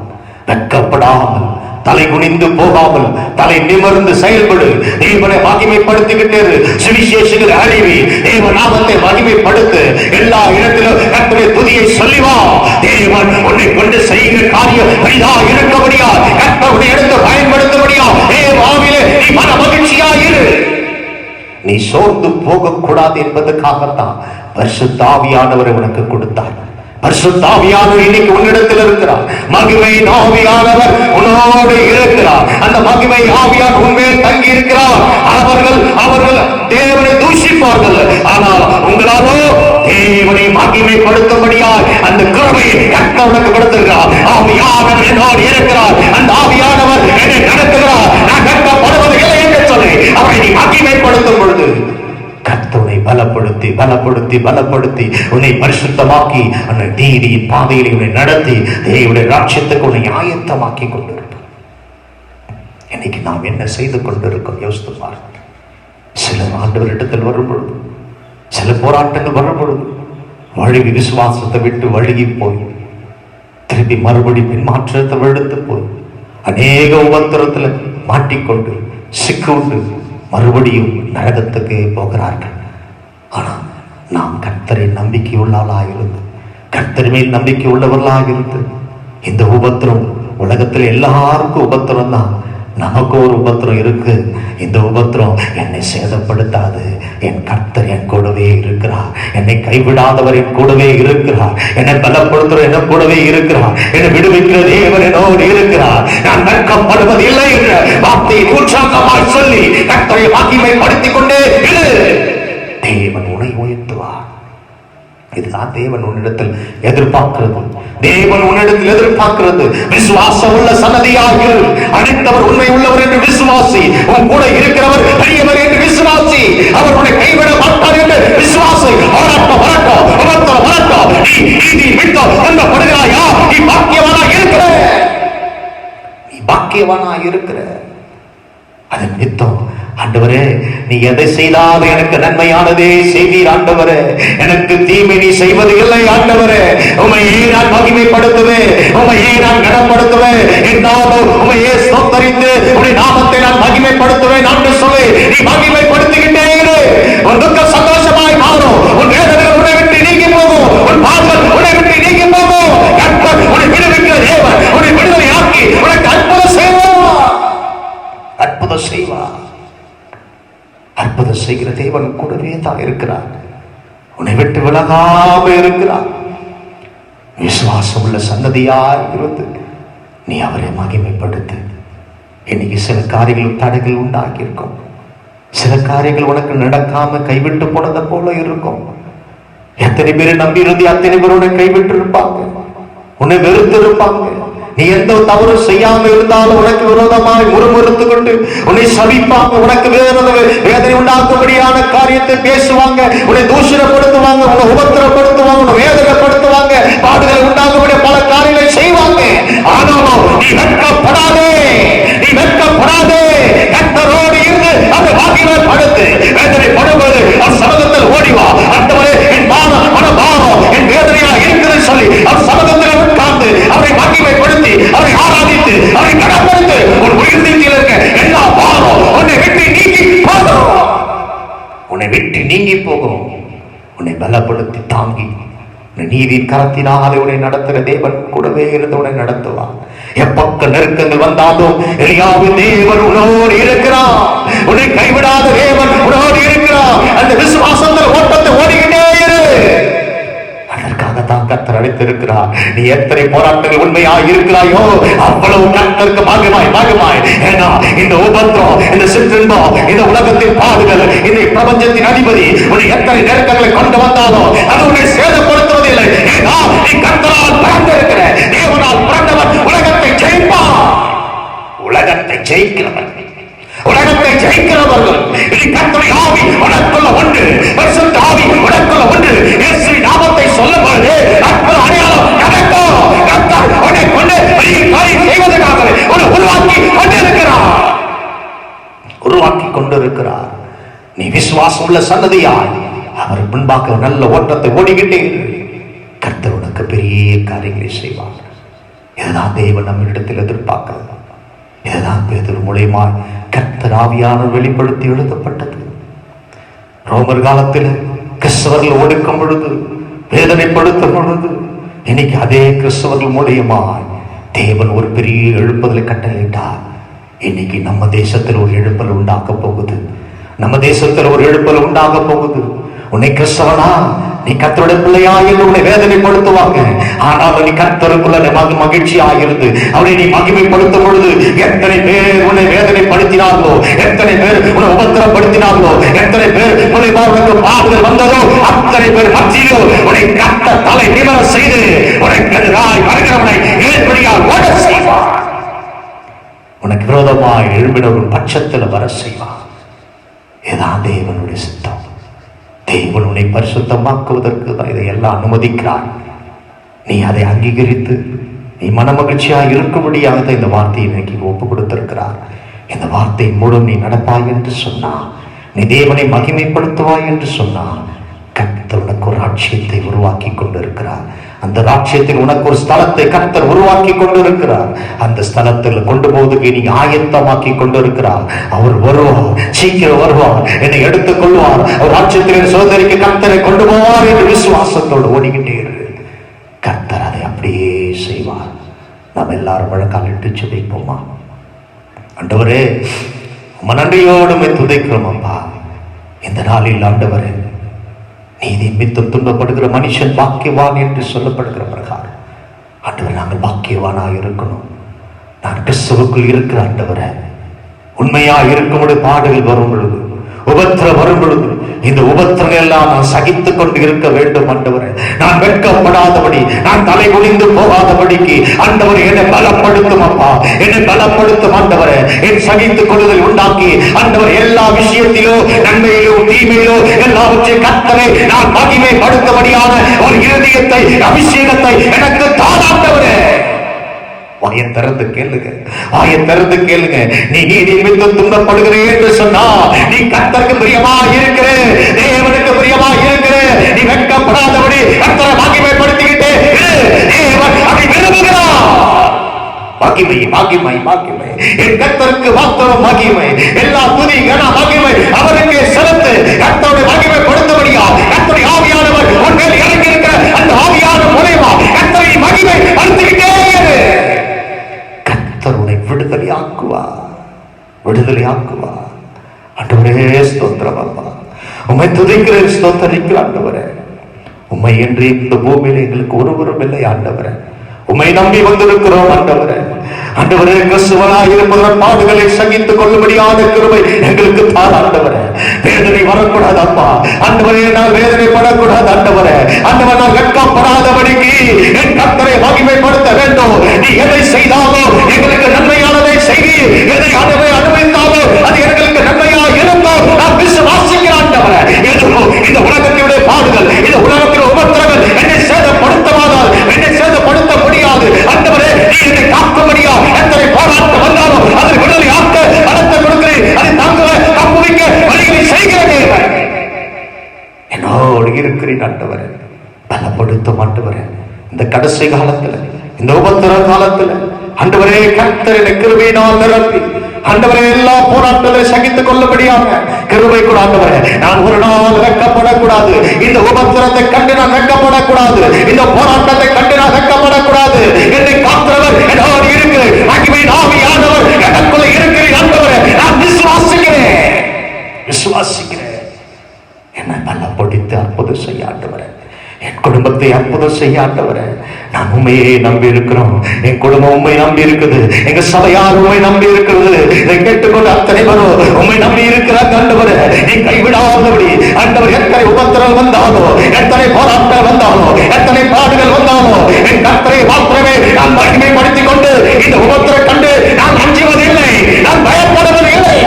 S2: வெட்கப்படாமல், தலை குனிந்து போகாமல், தலை நிமிர்ந்து செயல்படு. தேவனை மகிமைப்படுத்திக்கிட்டே சுவிசேஷங்கள் அறிவி, தேவ நாமத்தை மகிமைப்படுத்து. எல்லா இடத்திலும் கர்த்தருடைய துதியை சொல்லி வா. தேவன் உன்னை கொண்டு செய்கிற காரியம் பெரிதா இருக்கபடியா, கர்த்தருடைய இடத்தை பயன்படுத்தபடியா தேவாவிலே நீ மன மகிழ்ச்சியா இரு. நீ சோர்ந்து போகக்கூடாது என்பதற்காகத்தான் பரிசுத்த ஆவியானவரை உனக்கு கொடுத்தார். பரிசுத்த ஆவியானவர் இன்னைக்கு உன்னிடத்தில் இருக்கிறார். மகிமை ஆவியானவர் உன்னோடு இருக்கிறார். அந்த மகிமை ஆவியானவர் உன்மேல் தங்கி இருக்கிறார். அவர்கள் தேவனை தூஷிப்பார்கள், ஆனால் உங்களாலோ தேவனை மகிமைப்படுத்தும்படியால் அந்த கிருபையை கர்த்தர் உனக்கு கொடுத்திருக்கிறார். ஆவியானவர் என்னோடு இருக்கிறார். அந்த ஆவியானவர் என்னை நடத்துகிறார். நான் கட்டப்படுவது இல்லை என்று சொல்லி அவரை நீ மகிமைப்படுத்தும் பொழுது கர்த்தரை பலப்படுத்தி பலப்படுத்தி பலப்படுத்தி உன்னை பரிசுத்தமாக்கி அந்த நீதியின் பாதையில் உன்னை நடத்தி தேவனுடைய ராஜ்யத்துக்கு உன்னை ஆயத்தமாக்கி கொண்டிருப்பார். இன்னைக்கு நாம் என்ன செய்து கொண்டிருக்கோம் யோசித்து பாருங்கள். சில ஆண்டவரிடத்தில் வரும் பொழுது, சில போராட்டங்கள் வரும் பொழுது வழுவி விசுவாசத்தை விட்டு வழுகி போய் திருப்பி மறுபடி பின்மாற்றத்தை எடுத்து போய் அநேக உபத்திரத்தில் மாட்டிக்கொண்டு சிக்குண்டு மறுபடியும் நரகத்துக்கு போகிறார்கள். ஆனால் நாம் கர்த்தரை நம்பிக்கை உள்ளவர்களாக இருந்து, கர்த்தர் மேல் நம்பிக்கை உள்ளவர்களாக இருந்து, இந்த உபத்திரம் உலகத்தில் எல்லாருக்கும் உபத்திரம் தான், நமக்கு ஒரு உபத்திரம் இருக்கு. இந்த உபத்திரம் என்னை சேதப்படுத்தாது. என் கர்த்தர் என் கூடவே இருக்கிறார். என்னை கைவிடாதவர் என் கூடவே இருக்கிறார். என்னை பலப்படுத்துற என்ன கூடவே இருக்கிறார். என்னை விடுவிக்கிற தேவன் என்னோடு இருக்கிறார். நான் வெட்கப்படுவது இல்லை என்ற வார்த்தையை உற்சாகமாய் சொல்லி கர்த்தரை மகிமைப்படுத்திக் கொண்டே இரு. தேவன் உன்னை உயர்த்துவார். இதுதான் தேவன் உன்னிடத்தில் எதிர்பார்க்கிறது. தேவன் உன்னிடத்தில் எதிர்பார்க்கிறது விசுவாசம் உள்ள சன்னதியாக இரு. அழைத்தவர் உண்மை உள்ளவர் என்று விசுவாசி. உன் கூட இருக்கிறவர் பெரியவர் என்று விசுவாசி. அவர் உன்னை கைவிட மாட்டார் என்று விசுவாசி. வரட்டும் வரட்டும் வரட்டும் வரட்டும். நீ விட்டோம் அந்த படுகிறாயா? நீ பாக்கியவானா இருக்கிற, நீ பாக்கியவானா இருக்கிற. அதன் நித்தம் ஆண்டவரே, நீ எதை செய்தாலும் எனக்கு நன்மையானதே செய்வீர் ஆண்டவரே. எனக்கு தீமை நீ செய்வது இல்லை ஆண்டவரே. உம்மையே நான் மகிமைப்படுத்துவேன், உம்மையே நான் கனப்படுத்துவேன். என் நாமம் உம்மையே ஸ்தோத்தரித்து உம்முடைய நாமத்தை நான் மகிமைப்படுத்துவேன் என்று சொல்லி நீ மகிமைப்படுத்திக்கிட்டே இரு. உன் துக்கம் சந்தோஷமாய் மாறும். உன் வேதனை உன்னை விட்டு நீங்கி போகும். உன் பாவங்கள் உன்னை விட்டு நீங்கி போகும். கர்த்தர் உன்னை விடுவிக்கிற தேவன் உன்னை விடுதலை ஆக்கி உனக்கு அற்புதம் செய்வார். அற்புதம் செய்வார். அற்புதம் செய்கிற தேவன் கூடவே தான் இருக்கிறார். உன்னை விட்டு விலகாம இருக்கிறார். விசுவாசம் உள்ள சன்னதியாய் இருந்து நீ அவரை மகிமைப்படுத்து. இன்னைக்கு சில காரியங்கள் தடைகள் உண்டாகி இருக்கும். சில காரியங்கள் உனக்கு நடக்காம கைவிட்டு போனதை போல இருக்கும். எத்தனை பேரை நம்பி இருந்து அத்தனை பேர் உன்னை கைவிட்டு இருப்பாங்க, உன்னை வெறுத்து இருப்பாங்க. நீ எந்த தவறு செய்யாம இருந்தாலும் உனக்கு விரோதமாய் முறுமுறுத்து கொண்டு உன்னை சபிப்பாங்க, உனக்கு வேதனை உண்டாக்கும்படியான காரியத்தை பேசுவாங்க, உன்னை தூஷணப்படுத்துவாங்க, உன்னை உபத்திரப்படுத்துவாங்க, உன்னை வேதனைப்படுத்துவாங்க, பாடுகளை உண்டாக்கும்படிய பல காரியங்களை செய்வாங்க. ஆனாலும் நீ வெட்கப்படாதே, நீ வெட்கப்படாதே. கர்த்தரோடு இருந்து அந்த வாக்கியங்களை படுத்து வேதனைப்படுவது அவர் சமூகத்தில் ஓடிவா. ஆண்டவரே, என் மனபாரம் என் வேதனையா இருக்கிறது சொல்லி அவர் சமூகத்தில் உட்கார்ந்து அவரை மகிமைப்படுத்தி அவரை ஆராதித்து அவரை கடப்படுத்து ஒரு உயிர்நீதியில் இருக்க எல்லா பாரம் உன்னை விட்டு நீங்கி போகும், உன்னை விட்டு நீங்கி போகும். உன்னை பலப்படுத்தி தாங்கி நீதியின் கரத்தினாலே உன்னை நடத்துகிற தேவன் கூடவே இருந்து உன்னை நடத்துவார். எப்பக்க நெருக்கங்கள் வந்தாலும் எலியாவின் தேவன் உன்னோடு இருக்கிறார். உன்னை கைவிடாத தேவன் உன்னோடு இருக்கிறார். அந்த விசுவாசத்தில் ஓட்டத்தை ஓடிக்கிட்டே இரு. அதற்காகத்தான் கர்த்தர் அழைத்திருக்கிறார். நீ எத்தனை போராட்டங்கள் உண்மையா இருக்கிறாயோ அவ்வளவு கர்த்தருக்கு பாகமாய். ஏன்னா இந்த உபத்திரம், இந்த சிற்றின்பம், இந்த உலகத்தின் பாடுகள், இந்த பிரபஞ்சத்தின் அதிபதி உன்னை எத்தனை நெருக்கங்களை கொண்டு வந்தாலும் அது உன்னை சேதப்படுத்துவதில்லை. ஏன்னா நீ கர்த்தரால் பிறந்திருக்கிற, தேவனால் பிறந்தவன் உலகத்தை ஜெயிப்பான். உலகத்தை ஜெயிக்கிறவன், உலகத்தை ஜெயிக்கிறவர்கள் இனி கர்த்தருடைய ஆவி உனக்குள்ள உண்டு, பரிசுத்த ஆவி உனக்குள்ள உண்டு. இயேசு நாமத்தை சொல்லும்போது அற்புத அடையாளம் நடக்கும். கர்த்தர் உன்னை கொண்டு பெரிய காரியம் செய்வதற்காக உன்னை உருவாக்கி கொண்டிருக்கிறார். நீ விசுவாசம் உள்ள சன்னதியாய் அவர் முன்பாக நல்ல ஓட்டத்தை ஓடிக்கிட்டே கர்த்தர் உனக்கு பெரிய காரியங்களை செய்வார். இதுதான் தேவன் நம்மிடத்தில் எதிர்பார்க்கிறது. இதுதான் பேதுரு மூலமா கர்த்தர் ஆவியானவர் வெளிப்படுத்தி எழுதப்பட்டது. ரோமர் காலத்தில் கிறிஸ்தவர்கள் ஒடுக்கும் பொழுது, வேதனைப்படுத்தும் பொழுது, இன்னைக்கு அதே கிறிஸ்தவர்கள் மூலியமா தேவன் ஒரு பெரிய எழுப்புதலை கட்டளையிட்டார். இன்னைக்கு நம்ம தேசத்தில் ஒரு எழுப்பல் உண்டாக்க போகுது. நம்ம தேசத்தில் ஒரு எழுப்பல் உண்டாக போகுது. உன்னை கிறிஸ்தவனா, நீ கர்த்தருடைய பிள்ளையா என்று உன்னை வேதனைப்படுத்துவாங்க. ஆனால் நீ கர்த்தருக்குள்ள மகிழ்ச்சியாயிருந்து அவரை நீ மகிமைப்படுத்தும் பொழுது எத்தனை பேர் உன்னை வேதனைப்படுத்தினார்களோ, எத்தனை பேர் உன்னை உபத்திரப்படுத்தினார்களோ, எத்தனை பேர் உன்னை பாடுகள் வந்ததோ அத்தனை பேர் மத்தியிலோ உன்னை கர்த்தர் தலை நிமிர செய்து உனக்கு எதிராய் வருகிறவனை ஏற்படியால் ஓட செய்வார். உனக்கு விரோதமாய் எழும்பினவர்கள் பட்சத்தில் வர செய்வார். இதுதான் தேவனுடைய சித்தம். தேவன் உன்னை பரிசுத்தமாக்குவதற்கு தான் இதையெல்லாம் அனுமதிக்கிறார். நீ அதை அங்கீகரித்து நீ மனமகிழ்ச்சியாக இருக்கும்படியாக இந்த வார்த்தையை இன்னைக்கு ஒப்பு கொடுத்திருக்கிறார். இந்த வார்த்தை மூலம் நீ நடப்பாய் என்று சொன்னா, நீ தேவனை மகிமைப்படுத்துவாய் என்று சொன்னா, கர்த்தர் உனக்கு ஒரு ராட்சியத்தை உருவாக்கி கொண்டிருக்கிறார். அந்த ராட்சியத்தில் உனக்கு ஒரு ஸ்தலத்தை கர்த்தர் உருவாக்கி கொண்டிருக்கிறார். அந்த ஸ்தலத்தில் கொண்டு போவதுக்கு நீ ஆயத்தமாக்கி கொண்டிருக்கிறார். அவர் வருவார், சீக்கிரம் வருவார், என்னை எடுத்துக் கொள்வார், அவர் ராட்சியத்தில் சோதரிக்கு கர்த்தரை கொண்டு போவார் என்று விசுவாசத்தோடு ஓடிக்கிட்டே இரு. கர்த்தர் அதை அப்படியே செய்வார். நாம் எல்லாரும் வழக்காலிட்டு சுதைப்போமா? ஆண்டவரே, நன்றியோடு துதைக்கிறோம் அப்பா. இந்த நாளில் ஆண்டவரே, நீதி மித்தம் துன்பப்படுகிற மனுஷன் பாக்கியவான் என்று சொல்லப்படுகிற பிரகாரம் ஆண்டவர் நாங்கள் பாக்கியவானாக இருக்கணும். நான் கிறிஸ்துவுக்குள் இருக்கிற ஆண்டவரை உண்மையா இருக்கும்பொழுது பாடுகள் வரும் பொழுது, உபத்திரம் வரும் பொழுது, இந்த உபத்திரங்கள் எல்லாம் நான் சகித்துக் கொண்டு இருக்க வேண்டும் ஆண்டவரே. நான் வெட்கப்படாதபடி, நான் தலை குனிந்து போகாதபடிக்கு ஆண்டவரே என்னை பலப்படுத்தும் அப்பா, என்னை பலப்படுத்தும் ஆண்டவரே. என் சகித்துக் கொள்ளுதல் உண்டாக்கி ஆண்டவர் எல்லா விஷயத்திலோ நன்மையிலோ தீமையிலோ எல்லாவற்றையும் கர்த்தரை நான் மகிமைப்படுத்தபடியான ஒரு இருதயத்தை, அபிஷேகத்தை எனக்கு தாராண்டவரே. வாயை திறந்து கேளுங்க, வாயை திறந்து கேளுங்க. நீ நீதி நிமித்தம் துன்பப்படுகிறேன் என்று சொன்னா, நீ கர்த்தருக்கு பிரியமா இருக்கிற, தேவனுக்கு பிரியமா இருக்கிற, நீ வெட்கப்படாதபடி கர்த்தரை மகிமைப்படுத்திக்கிட்டே தேவன் அதை விரும்புகிறார். மகிமை மகிமை மகிமை என் கர்த்தருக்கு மாத்திரம் மகிமை, எல்லா துதி கன மகிமை அவருக்கு செலுத்து. கர்த்தரை மகிமைப்படுத்தபடியா கர்த்தருடைய ஆவியானவர் உன் மேல் இறங்கி இருக்கிற அந்த ஆவியானவர் மூலமா கர்த்தரை மகிமை படுத்திக்கிட்டே இரு. உன்னை விடுதலையாக்குவா. ஆண்டவரே ஸ்தோத்திரம் அப்பா, உம்மை துதிக்கிறேன், ஸ்தோத்தரிக்கிறேன் ஆண்டவரே. உம்மை என்று இந்த பூமியில எங்களுக்கு ஒருவரும் இல்லை ஆண்டவரே. உம்மை நம்பி வந்திருக்கிறோம் ஆண்டவரே. ஆண்டவரே, கிறிஸ்துவனாய் இருப்பதன் பாடுகளை சகித்துக் கொள்ளும்படியான கிருபை எங்களுக்கு தார் ஆண்டவரே. வேதனை வரக்கூடாது அப்பா. ஆண்டவரே, நான் வேதனைப்படக்கூடாது ஆண்டவரே. ஆண்டவர், நான் வெட்கப்படாதபடிக்கு என் கர்த்தரை மகிமைப்படுத்த வேண்டும். நீ எதை செய்தாலும் எங்களுக்கு நன்மையானதை செய்தி, எதை ஆண்டவரை அனுமதித்தாலோ அது எங்களுக்கு நன்மையா இருந்தோம் நான் விசுவாசிக்கிறேன் ஆண்டவரே. எதுவோ இந்த உலகத்தினுடைய பாடுகள், இந்த உலகத்தின் உபத்திரங்கள் என்னை சேதப்படுத்தவாதால் என்னை சேதப்படுத்த முடியாது ஆண்டவரே. நீ என்னை காக்கும்படியா எத்தனை போராட்டம் வந்தாலும் அதை விடுதலை ஆக்க பலத்தை கொடுக்கிறேன். அதை தாங்க தப்புவிக்க வழிகளை செய்கிறேன். என்னோடு இருக்கிறேன் ஆண்டவரே. பலப்படுத்த ஆண்டவரே. இந்த கடைசி காலத்துல, இந்த உபத்திர காலத்துல ஆண்டவரே, கர்த்தரை கிருபையினால் நிரப்பி ஆண்டவரே எல்லா போராட்டங்களை சகித்துக் கொள்ளும்படியாக கிருபை கூட ஆண்டவரே. நான் ஒரு நாள் வெட்கப்படக்கூடாது. இந்த உபத்திரத்தை கண்டு நான் வெட்கப்படக்கூடாது. இந்த போராட்டத்தை கண்டு நான் வெட்கப்படக்கூடாது. என்னை காக்கிறவர் என்னோடு இருக்கு. மகிமையின் ஆவியானவர் எனக்குள்ள இருக்கிறேன் ஆண்டவரே. நான் விசுவாசிக்கிறேன். என்னை பலப்படுத்தி அற்புதம் செய்ய ஆண்டவரே. என் குடும்பத்தை அற்புதம் செய்ய ஆண்டவரே. நான் உண்மையே நம்பி இருக்கிறோம். என் குடும்பம் உண்மை நம்பி இருக்குது. எங்க சபையார் உண்மை நம்பி இருக்கிறது. இதை கேட்டுக்கொண்டு அத்தனை பேரும் உண்மை நம்பி இருக்கிறார் ஆண்டவரே. நீ கைவிடாதபடி ஆண்டவர், எத்தனை உபத்திரங்கள் வந்தாலும், எத்தனை போராட்டங்கள் வந்தாலும், எத்தனை பாடுகள் வந்தாலும் என் கர்த்தரை மாத்திரமே நான் மகிமைப்படுத்திக் கொண்டு இந்த உபத்திரம் கண்டு நான் அஞ்சுவதில்லை, நான் பயப்படுவதில்லை.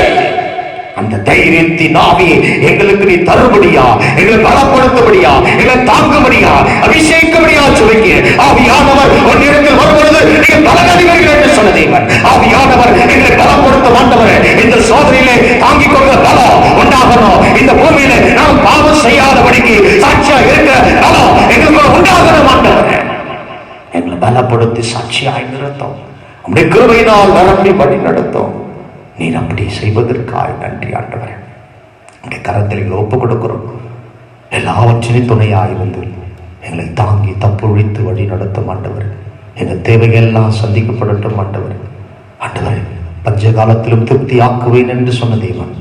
S2: அந்த தைரியத்தின் ஆவி எங்களுக்கு நீ தருபடியா, எங்களை பலப்படுத்தபடியா, எங்களை தாக்கும்படியா, அபிஷேகப்படியா சொல்லிக்க ஆவியானவர் உன்னிடத்தில் வரும்பொழுது நீங்கள் பலனடைவீர்கள் என்று சொன்ன தேவன். ஆவியானவர் எங்களை பலப்படுத்த ஆண்டவரே. இந்த சோதனையிலே தாங்கிக் கொள்கிற பலம் உண்டாகணும். இந்த பூமியில நாம் பாவம் செய்யாதபடிக்கு சாட்சியா இருக்கிற பலம் எங்களுக்கு உண்டாகணும் ஆண்டவரே. எங்களை பலப்படுத்தி சாட்சியாய் நிறுத்தோம். உம்முடைய கிருபையினால் நிரப்பி வழி நடத்தும். நீர் அப்படி செய்வதற்காக நன்றி ஆண்டவரே. உடைய கரத்தில் எங்களை ஒப்புக் கொடுக்கிறோம். எல்லாவற்றிலும் துணையாக இருந்து எங்களை தாங்கி தப்புழித்து வழி நடத்தும் ஆண்டவர். எங்கள் தேவைகள் எல்லாம் சந்திக்கப்படட்டும் ஆண்டவர். ஆண்டவரே, பஞ்ச காலத்திலும் திருப்தி ஆக்குவேன் என்று சொன்ன தேவன்,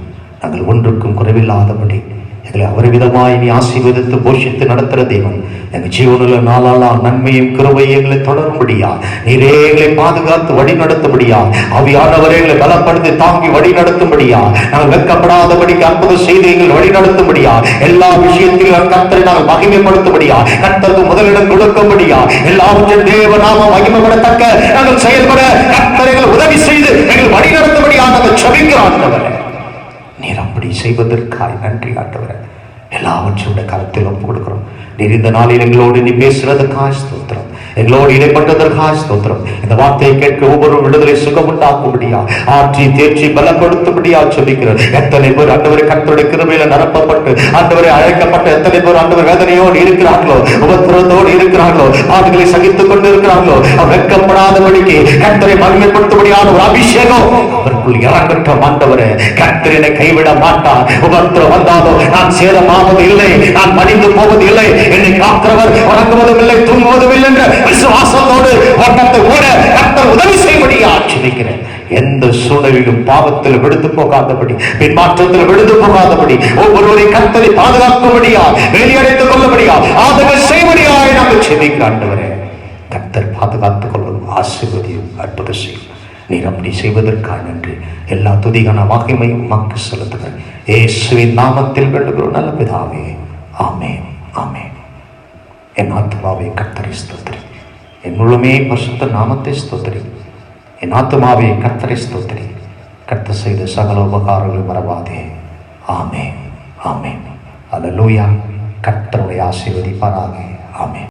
S2: நாங்கள் ஒன்றுக்கும் குறைவில்லாதபடி எங்களை அவர்விதமாய் நீ ஆசீர்வதித்து போஷித்து நடத்துகிற தேவன். எங்கள் ஜீவனுள்ள நாளாலா நன்மையும் கிருபையும் எங்களை தொடரும்படியா, நீரே எங்களை பாதுகாத்து வழி நடத்தும்படியா, ஆவியானவரே எங்களை பலப்படுத்தி தாங்கி வழி நடத்தும்படியா, நாங்கள் வெட்கப்படாதபடிக்கு அற்புதம் செய்து எங்கள் வழி நடத்தும்படியா, எல்லா விஷயத்திலும் கர்த்தரை நாங்கள் மகிமைப்படுத்தும்படியா, கர்த்தருக்கு முதலிடம் கொடுக்கும்படியா, எல்லாவற்றையும் தேவ நாம மகிமைப்படத்தக்க நாங்கள் செயல்பட கர்த்தரை உதவி செய்து எங்கள் வழி நடத்தும்படியா நாங்கள் ஜெபிக்கிறோம். நீர் அப்படி செய்வதற்காக நன்றி ஆண்டவரே. எல்லாவற்றையும் கருத்தில் ஒப்பு கொடுக்கிறோம். நீர் இந்த நாளில் எங்களோடு நீ பேசுறதுக்காக ஸ்தோத்திரம். எங்களோடு இடைப்பட்டதற்காக ஸ்தோத்திரம். இந்த வார்த்தையை கேட்க ஒவ்வொரு விடுதலை சுகம் உண்டாக்கும்படியா, ஆற்றி தேற்றி பலப்படுத்தும்படியா சொல்லிக்கிறார். எத்தனை பேர் ஆண்டவரை கர்த்தருடைய கிருபையில நிரப்பப்பட்டு ஆண்டவரை அழைக்கப்பட்ட எத்தனை பேர் ஆண்டவர் வேதனையோடு இருக்கிறார்களோ, உபத்திரத்தோடு இருக்கிறார்களோ, பாடுகளை சகித்துக் கொண்டு இருக்கிறார்களோ, வெட்கப்படாதபடிக்கு கர்த்தரை மகிமைப்படுத்தும்படியான ஒரு அபிஷேகம் அவருக்குள் இறங்கட்டும் ஆண்டவரே. கர்த்தரை கைவிட மாட்டார். உபத்திரம் வந்தாலும் நான் சேதமாவது இல்லை, நான் மடிந்து போவது இல்லை, என்னை காக்கிறவர் உறங்குவதும் இல்லை, தூங்குவதும் இல்லை என்ற விசுவாசத்தோடு ஓட்டத்தை ஓட கர்த்தர் உதவி செய்யும்படியா ஜெபிக்கிறேன். எந்த சூழலிலும் பாவத்தில் விடுத்து போகாதபடி, பின்மாற்றத்தில் விடுத்து போகாதபடி, ஒவ்வொருவரை கர்த்தரை பாதுகாக்கும்படியா, வெளியடைத்துக் கொள்ளும்படியா, ஆதரவு செய்யும்படியா நாங்கள் ஜெபிக்கிறோம் ஆண்டவரே. கர்த்தர் பாதுகாத்துக் கொள்ளும், ஆசீர்வதியும், அற்புதம் செய்யும். நீர் அப்படி செய்வதற்காக நன்றி. எல்லா துதிகான மகிமையும் உமக்கு செலுத்துகிறேன். இயேசுவின் நாமத்தில் வேண்டுகிறோம் நல்ல பிதாவே. ஆமென், ஆமென். என் ஆத்துமாவே கர்த்தரை ஸ்தோத்திரி, என் முழுமே பரிசுத்த நாமத்தை ஸ்தோத்திரி. என் ஆத்துமாவே கர்த்தரை ஸ்தோத்திரி, கர்த்தர் செய்த சகல உபகாரங்கள் மறவாதே. ஆமென், ஆமென். அல்லேலூயா. கர்த்தருடைய ஆசீர்வதிப்பாராக. ஆமென்.